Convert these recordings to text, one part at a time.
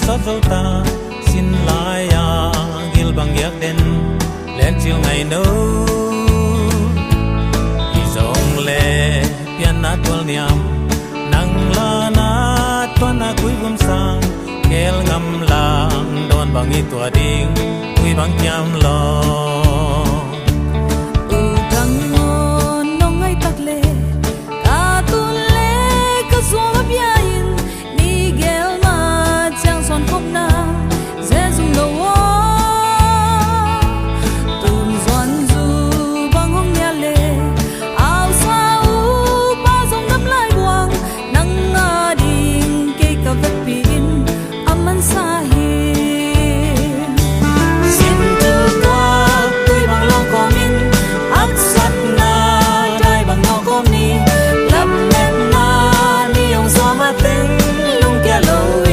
Sót dấu ta xin lại gil bằng giấc đen lên chiều ngày nâu dòng lệ pian nát tual niam nang la nát tuan na kui vum sang kel ngam lang don bằng i tua ding kui bằng nham lo thăng ngon nong ngay tắc lệ ta tu lệ ka zo bia in ni gel son khóc na dễ dùng lâu tuôn doan du băng hông nhà lệ áo sao ba dòng đắm lại buông nắng ngà đình cây cà vết pin âm ăn xa hiền xin từ qua tươi bằng lòng có mình ác sát na trai bằng nhau có ni lấp em na ni ông gió mà tính lung kia lâu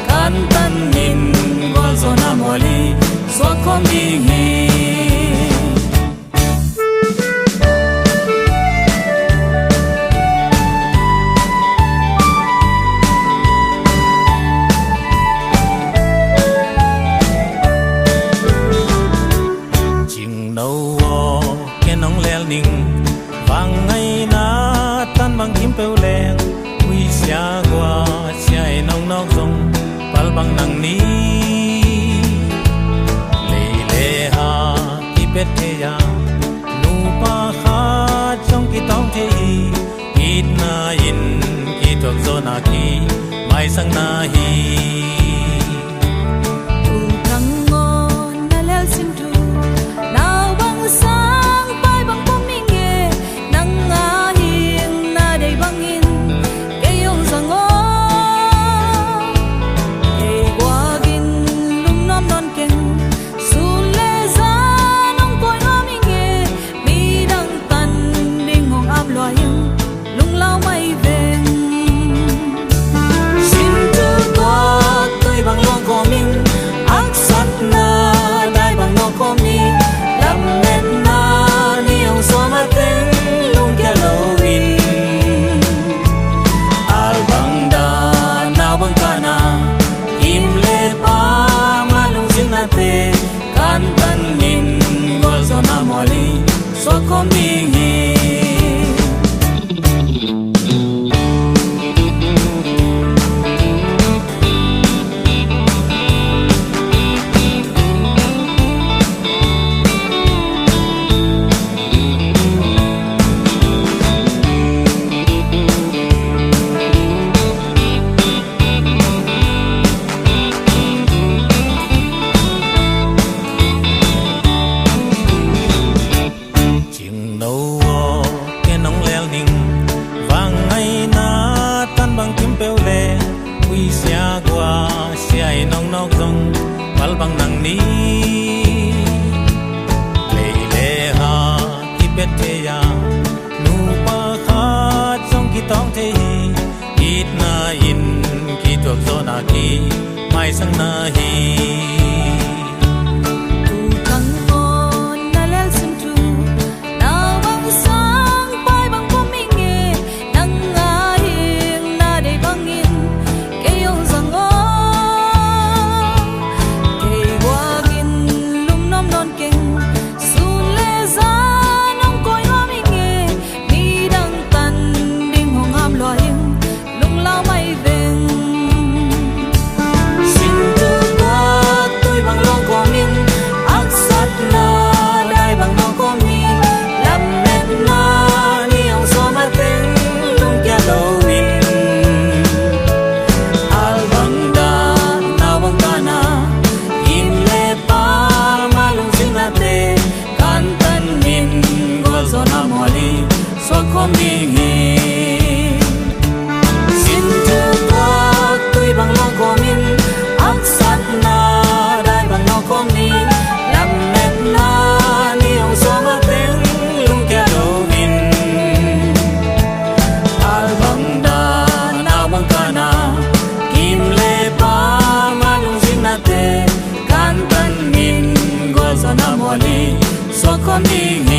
kantan nin gol zona moli so komi hi ching nâu ke nong lel ning vang ngai na tan bang kim peu leng wi sia gwa sia nong nok zong bằng nang ni le ha ki pet the ya nu pa kha trong ki tong the hi na in ki tok zo na ki mai sang na hi thăng ngon na lel sim tu nào băng sang pai băng bom mi nge nang nga hieng na dei băng in ke yong sang kantan nin gol zona moli so komi hi bằng nang ni le ha ki pet the ya nu pa kha trong ki tong the hi na in ki tok zo na ki mai sang na hi khom đi hi xin chư ta tuy bằng lo khom in ác sát na đại bằng lo khom đi làm mệt na ni ông xóa mất tiếng lung kia đồ in al bằng đa nào bằng ca na kim lệ ba mà lung xin na te can tan min go zona moli so khom đi